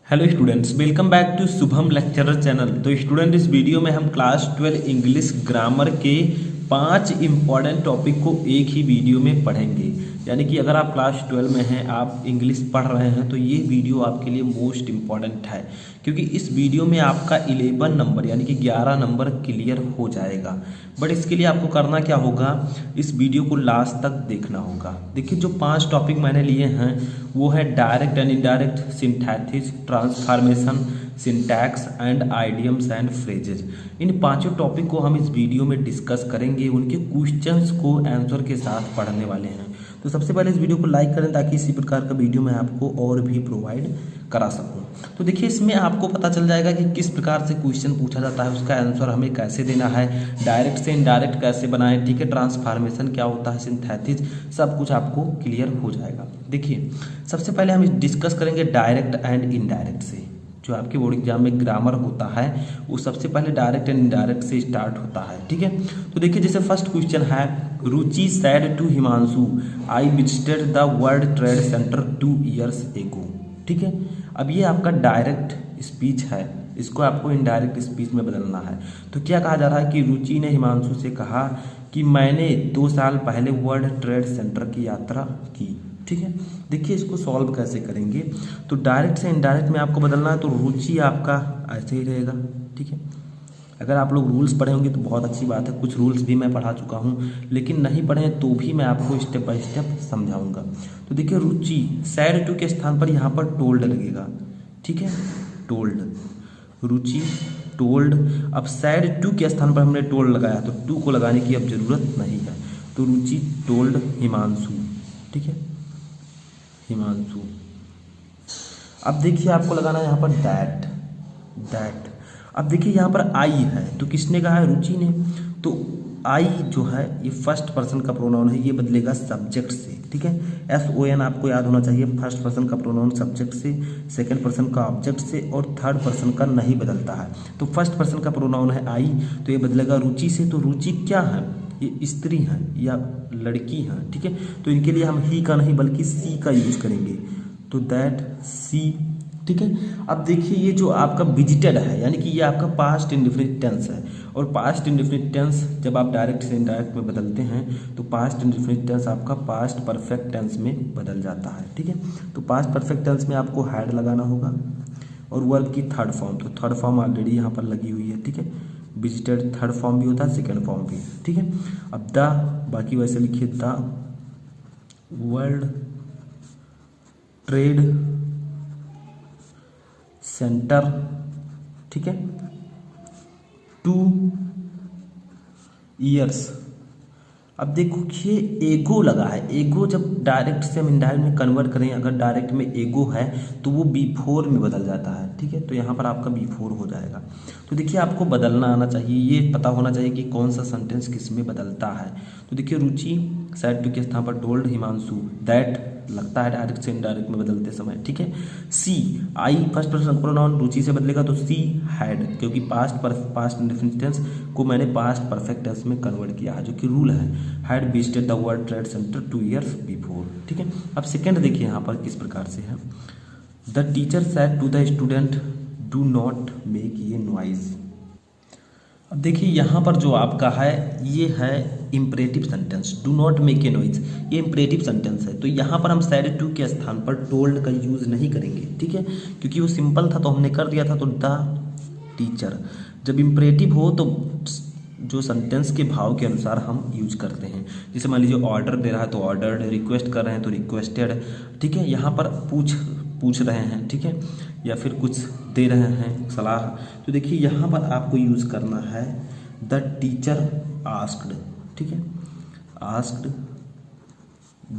Hello students, welcome back to Shubham lecturer channel. तो student, इस video में हम क्लास 12 इंग्लिश ग्रामर के 5 इंपॉर्टेंट टॉपिक को एक ही वीडियो में पढ़ेंगे। यानी कि अगर आप क्लास 12 में हैं, आप इंग्लिश पढ़ रहे हैं, तो ये वीडियो आपके लिए मोस्ट इम्पॉर्टेंट है, क्योंकि इस वीडियो में आपका 11 नंबर यानी कि 11 नंबर क्लियर हो जाएगा। बट इसके लिए आपको करना क्या होगा, इस वीडियो को लास्ट तक देखना होगा। देखिए, जो 5 टॉपिक मैंने लिए हैं वो है direct and indirect, synthesis, transformation, syntax and idioms and phrases. इन पांचों टॉपिक को हम इस वीडियो में डिस्कस करेंगे, उनके क्वेश्चंस को आंसर के साथ पढ़ने वाले हैं। तो सबसे पहले इस वीडियो को लाइक करें ताकि इसी प्रकार का वीडियो मैं आपको और भी प्रोवाइड करा सकूं। तो देखिए, इसमें आपको पता चल जाएगा कि किस प्रकार से क्वेश्चन पूछा जाता है, उसका आंसर हमें कैसे देना है, डायरेक्ट से इनडायरेक्ट कैसे बनाएं, ठीक है, ट्रांसफॉर्मेशन क्या होता है, सिंथेसिस, सब कुछ आपको क्लियर हो जाएगा। देखिए, सबसे पहले हम डिस्कस करेंगे डायरेक्ट एंड इनडायरेक्ट से। जो आपके बोर्ड एग्जाम में ग्रामर होता है वो सबसे पहले डायरेक्ट एंड इनडायरेक्ट से स्टार्ट होता है, ठीक है। तो देखिए, जैसे फर्स्ट क्वेश्चन है, Ruchi said to Himanshu I visited the world trade centre 2 years ago, ठीक है। अब ये आपका डायरेक्ट स्पीच है, इसको आपको इनडायरेक्ट स्पीच में बदलना है। तो क्या कहा जा रहा है कि रुचि ने हिमांशु से कहा कि मैंने 2 साल पहले वर्ल्ड ट्रेड सेंटर की यात्रा की, ठीक है। देखिए, इसको सॉल्व कैसे करेंगे, तो डायरेक्ट से इनडायरेक्ट में आपको बदलना है। तो रुचि आपका ऐसे ही रहेगा, ठीक है। अगर आप लोग रूल्स पढ़े होंगे तो बहुत अच्छी बात है, कुछ रूल्स भी मैं पढ़ा चुका हूँ, लेकिन नहीं पढ़े हैं तो भी मैं आपको स्टेप बाय स्टेप समझाऊंगा। तो देखिए, रुचि सैड टू के स्थान पर यहाँ पर टोल्ड लगेगा, ठीक है, टोल्ड, रुचि टोल्ड। अब सैड टू के स्थान पर हमने टोल्ड लगाया, तो टू को लगाने की अब जरूरत नहीं है। तो रुचि टोल्ड हिमांशु, ठीक है, हिमांशु। अब देखिए, आपको लगाना है यहाँ पर दैट, दैट। अब देखिए, यहाँ पर आई है, तो किसने कहा है, रुचि ने। तो आई जो है ये फर्स्ट पर्सन का प्रोनाउन है, ये बदलेगा सब्जेक्ट से, ठीक है। SON आपको याद होना चाहिए, फर्स्ट पर्सन का प्रोनाउन सब्जेक्ट से, सेकंड पर्सन का ऑब्जेक्ट से, और थर्ड पर्सन का नहीं बदलता है। तो फर्स्ट पर्सन का प्रोनाउन है आई, तो ये बदलेगा रुचि से। तो रुचि क्या है, ये स्त्री हैं या लड़की हैं, ठीक है। तो इनके लिए हम ही का नहीं बल्कि सी का यूज करेंगे, तो दैट सी, ठीक है। अब देखिए, ये जो आपका विजिटेड है यानी कि ये आपका पास्ट इंडेफिनिट टेंस है, और पास्ट इंडेफिनिट टेंस जब आप डायरेक्ट से इनडायरेक्ट में बदलते हैं तो पास्ट इंडेफिनिट टेंस आपका पास्ट परफेक्ट टेंस में बदल जाता है, ठीक है। तो पास्ट परफेक्ट टेंस में आपको हैड लगाना होगा, और वर्ब की थर्ड फॉर्म, तो थर्ड फॉर्म ऑलरेडी यहाँ पर लगी हुई है, ठीक है। विजिटेड थर्ड फॉर्म भी होता है, सेकेंड फॉर्म भी, ठीक है। अब द, बाकी वैसे लिखिए, द वर्ल्ड ट्रेड सेंटर, ठीक है, 2 years। अब देखिए, एगो लगा है, एगो जब डायरेक्ट से हम इनडायरेक्ट में कन्वर्ट करें, अगर डायरेक्ट में एगो है तो वो B4 में बदल जाता है, ठीक है। तो यहाँ पर आपका B4 हो जाएगा। तो देखिए, आपको बदलना आना चाहिए, ये पता होना चाहिए कि कौन सा सेंटेंस किस में बदलता है। तो देखिए, रुचि सैड टू के स्थान पर टोल्ड हिमांशु, दैट लगता है डायरेक्ट से इनडायरेक्ट में बदलते समय, ठीक है। सी, आई फर्स्ट पर्सन प्रोनाउन रुचि से बदलेगा, तो सी हैड, क्योंकि पास्ट इंडेफिनिट टेंस को मैंने पास्ट परफेक्ट टेंस में कन्वर्ट किया है, जो कि रूल है, had visited the world trade centre 2 years before, ठीक है। अब सेकेंड देखिए यहाँ पर किस प्रकार से है, the teacher said to the student do not make ये नॉइज। अब देखिए, यहाँ पर जो आपका है ये है imperative sentence, do not make a noise, ये इम्परेटिव सेंटेंस है। तो यहाँ पर हम सैड टू के स्थान पर टोल्ड का यूज़ नहीं करेंगे, ठीक है, क्योंकि वो सिंपल था तो हमने कर दिया था। तो द टीचर, जब इम्परेटिव हो तो जो सेंटेंस के भाव के अनुसार हम यूज करते हैं। जैसे मान लीजिए, ऑर्डर दे रहा है तो ऑर्डर्ड, रिक्वेस्ट कर रहे हैं तो रिक्वेस्टेड, ठीक है। यहाँ पर पूछ रहे हैं, ठीक है, या फिर कुछ दे रहे हैं सलाह, तो देखिए यहाँ पर आपको यूज करना है द टीचर आस्क्ड, ठीक है, आस्क्ड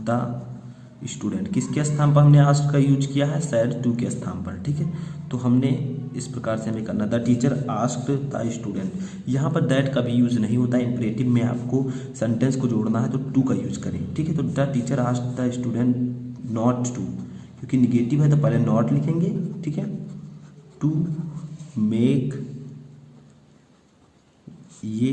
द स्टूडेंट। किसके स्थान पर हमने आस्क्ड का यूज किया है, सैड टू के स्थान पर, ठीक है। तो हमने इस प्रकार से हमें करना, the teacher asked the student. यहाँ पर दैट का भी यूज नहीं होता है, इंपरेटिव में आपको सेंटेंस को जोड़ना है तो टू का यूज करें, ठीक है। तो the teacher asked the student not to, क्योंकि निगेटिव है तो पहले नॉट लिखेंगे, ठीक है, टू मेक ये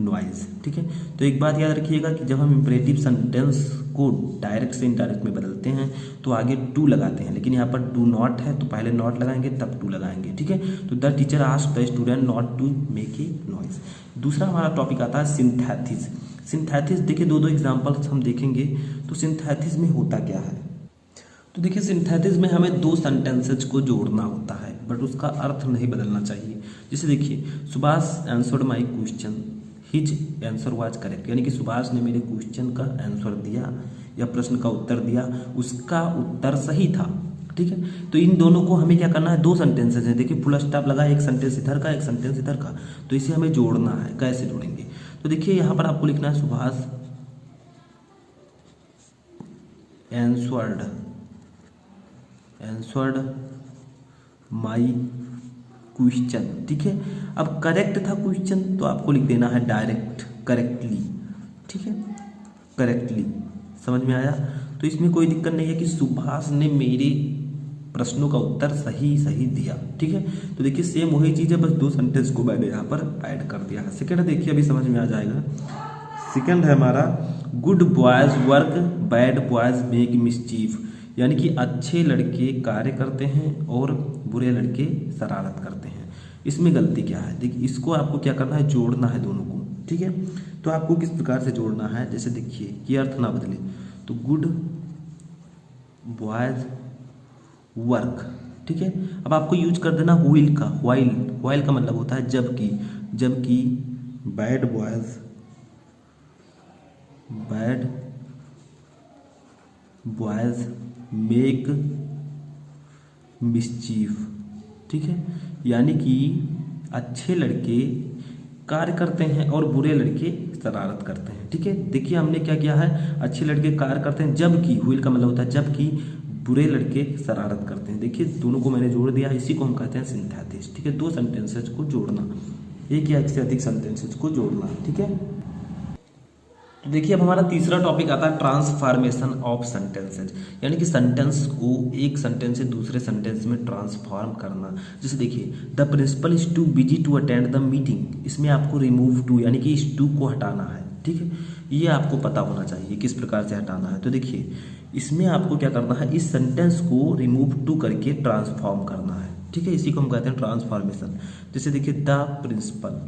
नॉइज। ठीक है, तो एक बात याद रखिएगा कि जब हम इम्परेटिव सेंटेंस को डायरेक्ट से इनडायरेक्ट में बदलते हैं तो आगे टू लगाते हैं, लेकिन यहाँ पर डू नॉट है तो पहले नॉट लगाएंगे तब टू लगाएंगे। ठीक है, तो the teacher asked the student not to make a noise. दूसरा हमारा टॉपिक आता है सिंथेसिस। सिंथेसिस देखिए दो एग्जाम्पल्स हम देखेंगे। तो सिंथेसिस में होता क्या है, तो देखिए सिंथेसिस में हमें दो सेंटेंसेज को जोड़ना होता है, बट उसका अर्थ नहीं बदलना चाहिए। जैसे देखिए, Subhash answered my question, his answer was correct, यानी कि सुभाष ने मेरे क्वेश्चन का आंसर दिया या प्रश्न का उत्तर दिया, उसका उत्तर सही था। ठीक है, तो इन दोनों को हमें क्या करना है, दो सेंटेंसेज हैं, देखिए फुल स्टॉप लगा, एक सेंटेंस इधर का एक सेंटेंस इधर का, तो इसे हमें जोड़ना है। कैसे जोड़ेंगे, तो देखिए यहाँ पर आपको लिखना है सुभाष आंसर्ड माई क्वेश्चन। ठीक है, अब करेक्ट था क्वेश्चन तो आपको लिख देना है डायरेक्ट करेक्टली। ठीक है, करेक्टली, समझ में आया। तो इसमें कोई दिक्कत नहीं है कि सुभाष ने मेरे प्रश्नों का उत्तर सही सही दिया। ठीक है, तो देखिए सेम वही चीज़ है, बस दो सेंटेंस को मैंने यहाँ पर ऐड कर दिया है। सेकेंड देखिए अभी समझ में आ जाएगा। सेकेंड है हमारा good boys work bad boys make mischief, यानी कि अच्छे लड़के कार्य करते हैं और बुरे लड़के शरारत करते हैं। इसमें गलती क्या है, देखिए इसको आपको क्या करना है, जोड़ना है दोनों को। ठीक है, तो आपको किस प्रकार से जोड़ना है, जैसे देखिए ये अर्थ ना बदले, तो गुड बॉयज वर्क। ठीक है, अब आपको यूज कर देना व्हील का, व्हाइल का मतलब होता है जबकि बैड बॉयज मेक मिसचीफ। ठीक है, यानी कि अच्छे लड़के कार्य करते हैं और बुरे लड़के शरारत करते हैं। ठीक है, देखिए हमने क्या किया है, अच्छे लड़के कार्य करते हैं जबकि, व्हील का मतलब होता है जबकि बुरे लड़के शरारत करते हैं। देखिए दोनों को मैंने जोड़ दिया, इसी को हम कहते हैं सिंथेसिस। ठीक है, दो सेंटेंसेज को जोड़ना, एक या एक से अधिक सेंटेंसेज को जोड़ना। ठीक है, तो देखिए अब हमारा तीसरा टॉपिक आता है ट्रांसफॉर्मेशन ऑफ सेंटेंसेज, यानी कि सेंटेंस को एक सेंटेंस से दूसरे सेंटेंस में ट्रांसफॉर्म करना। जैसे देखिए the principal is too busy to attend the meeting, इसमें आपको रिमूव टू यानी कि इस टू को हटाना है। ठीक है, ये आपको पता होना चाहिए किस प्रकार से हटाना है। तो देखिए इसमें आपको क्या करना है, इस सेंटेंस को रिमूव टू करके ट्रांसफॉर्म करना है। ठीक है, इसी को हम कहते हैं ट्रांसफॉर्मेशन। जैसे देखिए द प्रिंसिपल,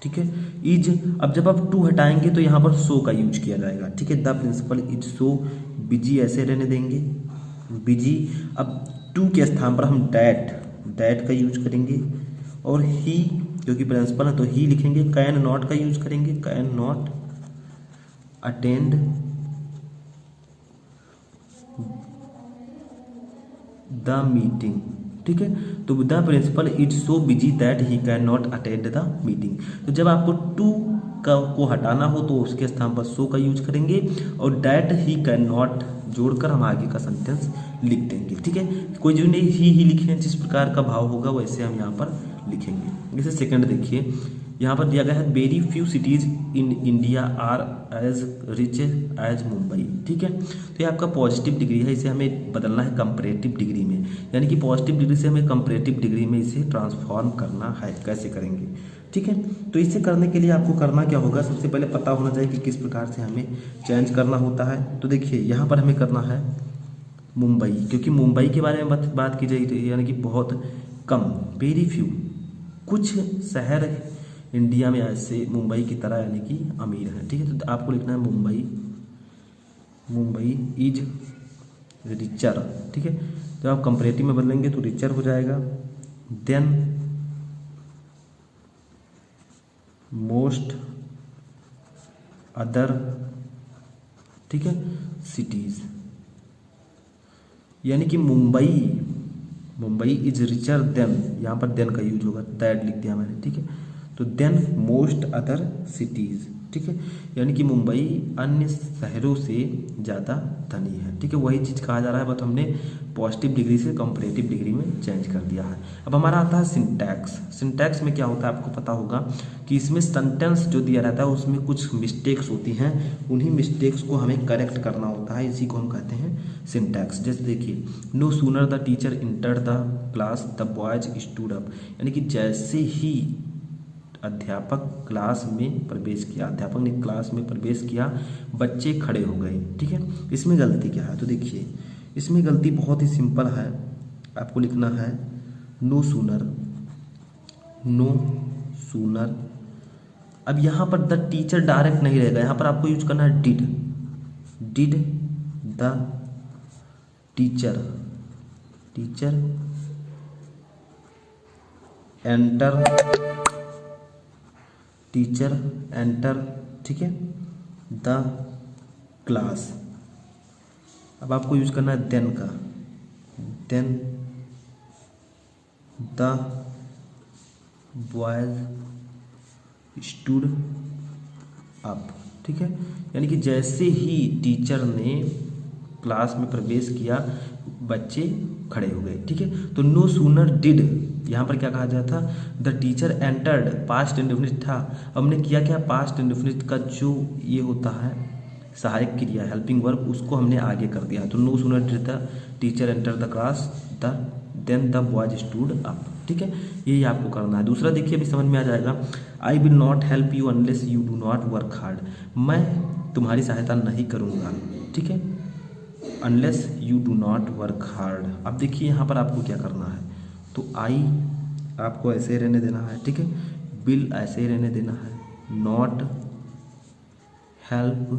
ठीक है, इज, अब जब आप टू हटाएंगे तो यहाँ पर सो का यूज किया जाएगा। ठीक है, the principal is so busy ऐसे रहने देंगे, बिजी। अब टू के स्थान पर हम डैट का यूज करेंगे, और ही जो कि प्रिंसिपल है तो ही लिखेंगे। कैन नॉट का यूज करेंगे, can not attend the meeting. ठीक है, तो the principal is so busy that he can not attend the meeting. तो जब आपको टू को हटाना हो तो उसके स्थान पर सो का यूज करेंगे, और दैट ही कैन नॉट जोड़कर हम आगे का सेंटेंस लिख देंगे। ठीक है, कोई जो नहीं ही लिखें, जिस प्रकार का भाव होगा वैसे हम यहाँ पर लिखेंगे। जैसे सेकंड देखिए यहाँ पर दिया गया है very few cities in India are as rich as Mumbai. ठीक है, तो ये आपका पॉजिटिव डिग्री है, इसे हमें बदलना है कंपैरेटिव डिग्री में, यानी कि पॉजिटिव डिग्री से हमें कंपैरेटिव डिग्री में इसे ट्रांसफॉर्म करना है। कैसे करेंगे, ठीक है, तो इसे करने के लिए आपको करना क्या होगा, सबसे पहले पता होना चाहिए कि किस प्रकार से हमें चेंज करना होता है। तो देखिए यहाँ पर हमें करना है मुंबई, क्योंकि मुंबई के बारे में बात की जाए यानी कि बहुत कम, वेरी फ्यू, कुछ शहर इंडिया में ऐसे मुंबई की तरह यानी कि अमीर है। ठीक है, तो आपको लिखना है मुंबई इज रिचर। ठीक है, तो आप कंपैरेटिव में बदलेंगे तो रिचर हो जाएगा देन मोस्ट अदर, ठीक है, सिटीज, यानी कि मुंबई इज रिचर देन, यहाँ पर देन का यूज होगा, दैट लिख दिया मैंने। ठीक है, तो देन मोस्ट अदर सिटीज़, ठीक है, यानी कि मुंबई अन्य शहरों से ज़्यादा धनी है, ठीक है, वही चीज़ कहा जा रहा है, बट हमने पॉजिटिव डिग्री से कंपैरेटिव डिग्री में चेंज कर दिया है। अब हमारा आता है सिंटैक्स। सिंटैक्स में क्या होता है आपको पता होगा कि इसमें सेंटेंस जो दिया रहता है उसमें कुछ मिस्टेक्स होती हैं, उन्हीं मिस्टेक्स को हमें करेक्ट करना होता है, इसी को हम कहते हैं सिंटैक्स। जैसे देखिए, no sooner the teacher enter the class the boys stood up, यानी कि जैसे ही अध्यापक क्लास में प्रवेश किया, अध्यापक ने क्लास में प्रवेश किया, बच्चे खड़े हो गए, ठीक है। इसमें गलती क्या है, तो देखिए इसमें गलती बहुत ही सिंपल है, आपको लिखना है नो सूनर, नो सूनर। अब यहाँ पर द टीचर डायरेक्ट नहीं रहेगा, यहाँ पर आपको यूज करना है did, did the teacher, teacher enter, teacher enter, ठीक है, द क्लास। अब आपको यूज करना है देन का, then the boys stood up, ठीक है, यानी कि जैसे ही टीचर ने क्लास में प्रवेश किया बच्चे खड़े हो गए, ठीक है। तो नो सूनर डिड, यहाँ पर क्या कहा जाता था, the teacher entered, past indefinite था, अब हमने किया क्या, पास्ट इंडेफिनिट का जो ये होता है सहायक क्रिया हेल्पिंग वर्ब, उसको हमने आगे कर दिया। तो no sooner did the teacher enter the class the then the boys stood up, ठीक है, यही आपको करना है। दूसरा देखिए अभी समझ में आ जाएगा, I will not help you unless you do not work hard, मैं तुम्हारी सहायता नहीं करूँगा, ठीक है, unless you do not work hard. अब देखिए यहाँ पर आपको क्या करना है, तो आई आपको ऐसे ही रहने देना है, ठीक है, विल ऐसे ही रहने देना है, नॉट हेल्प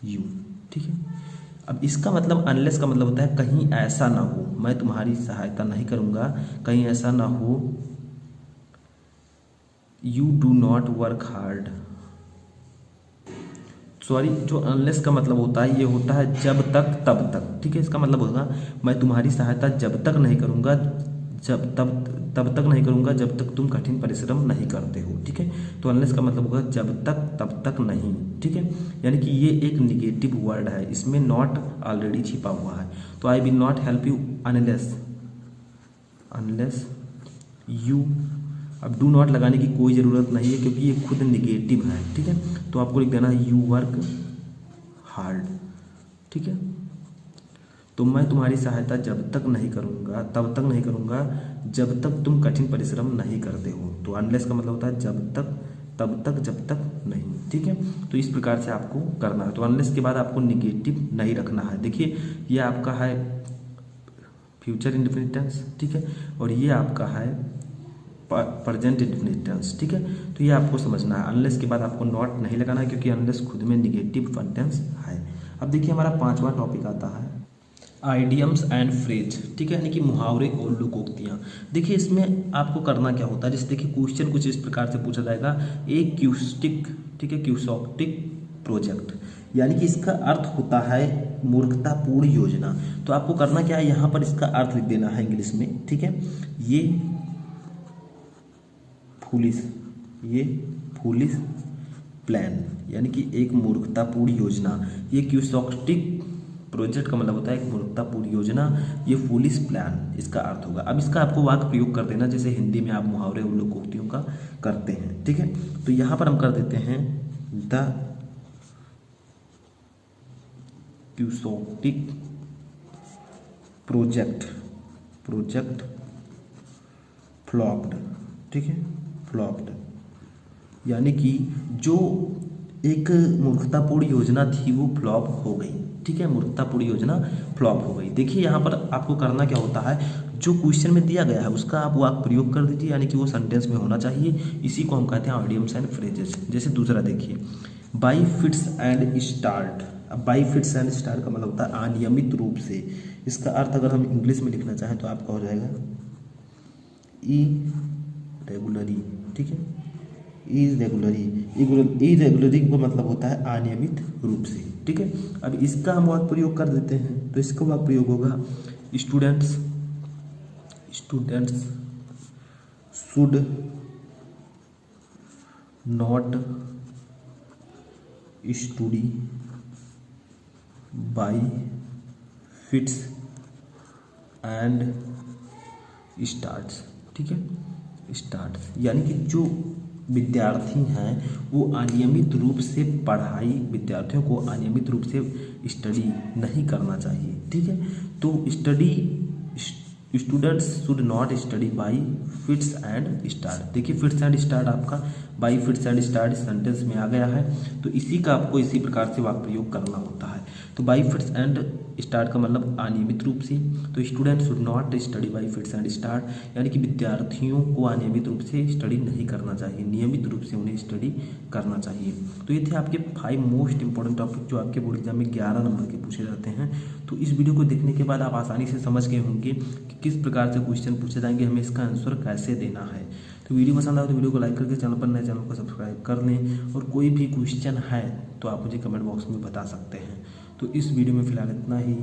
यू, ठीक है। अब इसका मतलब अनलेस का मतलब होता है कहीं ऐसा ना हो, मैं तुम्हारी सहायता नहीं करूँगा, कहीं ऐसा ना हो you do not work hard, sorry, जो अनलेस का मतलब होता है ये होता है जब तक तब तक, ठीक है, इसका मतलब होगा मैं तुम्हारी सहायता जब तक नहीं करूँगा, जब तब तक नहीं करूँगा जब तक तुम कठिन परिश्रम नहीं करते हो, ठीक है। तो अनलेस का मतलब होगा जब तक तब तक नहीं, ठीक है, यानी कि ये एक निगेटिव वर्ड है, इसमें नॉट ऑलरेडी छिपा हुआ है। तो I will not help you unless, unless you, अब डू नॉट लगाने की कोई ज़रूरत नहीं है क्योंकि ये खुद निगेटिव है, ठीक है, तो आपको लिख देना है यू वर्क हार्ड, ठीक है। तो मैं तुम्हारी सहायता जब तक नहीं करूँगा, तब तक नहीं करूँगा जब तक तुम कठिन परिश्रम नहीं करते हो। तो अनलेस का मतलब होता है जब तक तब तक जब तक नहीं, ठीक है। तो इस प्रकार से आपको करना है। तो अनलेस के बाद आपको निगेटिव नहीं रखना है। देखिए ये आपका है फ्यूचर इंडेफिनिट टेंस, ठीक है, और ये आपका है प्रेजेंट इंडेफिनिट टेंस, ठीक है। तो ये आपको समझना है, अनलेस के बाद आपको नॉट नहीं लगाना है क्योंकि अनलेस खुद में निगेटिव टेंस है। अब देखिए हमारा 5वां टॉपिक आता है आइडियम्स एंड फ्रेज, ठीक है, यानी कि मुहावरे और लोकोक्तियाँ। देखिए इसमें आपको करना क्या होता है, जैसे देखिए क्वेश्चन कुछ इस प्रकार से पूछा जाएगा, एक क्यूस्टिक, ठीक है, क्यूसॉक्टिक प्रोजेक्ट, यानी कि इसका अर्थ होता है मूर्खतापूर्ण योजना। तो आपको करना क्या है, यहाँ पर इसका अर्थ लिख देना है इंग्लिश में, ठीक है, ये फूलिश प्लान, यानी कि एक मूर्खतापूर्ण योजना। ये क्यूसॉक्टिक प्रोजेक्ट का मतलब होता है एक मूर्खतापूर्ण योजना, ये फूलिश प्लान इसका अर्थ होगा। अब इसका आपको वाक्य प्रयोग कर देना जैसे हिंदी में आप मुहावरे और लोकोक्तियों का करते हैं, ठीक है। तो यहाँ पर हम कर देते हैं द क्यूसॉक्टिक प्रोजेक्ट फ्लॉप्ड, ठीक है, फ्लॉप्ड, यानी कि जो एक मूर्खतापूर्ण योजना थी वो फ्लॉप हो गई, ठीक है, मूर्खतापूर्ण योजना फ्लॉप हो गई। देखिए यहाँ पर आपको करना क्या होता है, जो क्वेश्चन में दिया गया है उसका आप वाक्य प्रयोग कर दीजिए, यानी कि वो सेंटेंस में होना चाहिए। इसी को हम कहते हैं आइडियम्स एंड फ्रेजेस। जैसे दूसरा देखिए, बाई फिट्स एंड स्टार्ट। अब बाई फिट्स एंड स्टार्ट का मतलब होता है अनियमित रूप से। इसका अर्थ अगर हम इंग्लिश में लिखना चाहें तो आपका हो जाएगा इरेगुलरी, ठीक है, इरेगुलरी का मतलब होता है अनियमित रूप से, ठीक है। अब इसका हम वाक्य प्रयोग कर देते हैं, तो इसका वाक्य प्रयोग होगा students should not study bye fits and starts. ठीक है, स्टार्ट्स यानी कि जो विद्यार्थी हैं वो अनियमित रूप से पढ़ाई, विद्यार्थियों को अनियमित रूप से स्टडी नहीं करना चाहिए। ठीक है, तो students should not study bye fits and start. देखिए फिट्स एंड स्टार्ट आपका bye fits and start sentence में आ गया है, तो इसी का आपको इसी प्रकार से वाक्य प्रयोग करना होता है। तो बाय फिट्स एंड स्टार्ट का मतलब अनियमित रूप से, तो student should not study bye fits and start यानी कि विद्यार्थियों को अनियमित रूप से स्टडी नहीं करना चाहिए, नियमित रूप से उन्हें स्टडी करना चाहिए। तो ये थे आपके 5 मोस्ट इंपॉर्टेंट टॉपिक जो आपके बोर्ड एग्जाम में 11 नंबर के पूछे जाते हैं। तो इस वीडियो को देखने के बाद आप आसानी से समझ गए होंगे कि किस प्रकार से क्वेश्चन पूछे जाएंगे, हमें इसका आंसर कैसे देना है। तो वीडियो पसंद आए तो वीडियो को लाइक करके चैनल पर नए चैनल को सब्सक्राइब कर लें, और कोई भी क्वेश्चन है तो आप मुझे कमेंट बॉक्स में बता सकते हैं। तो इस वीडियो में फिलहाल इतना ही।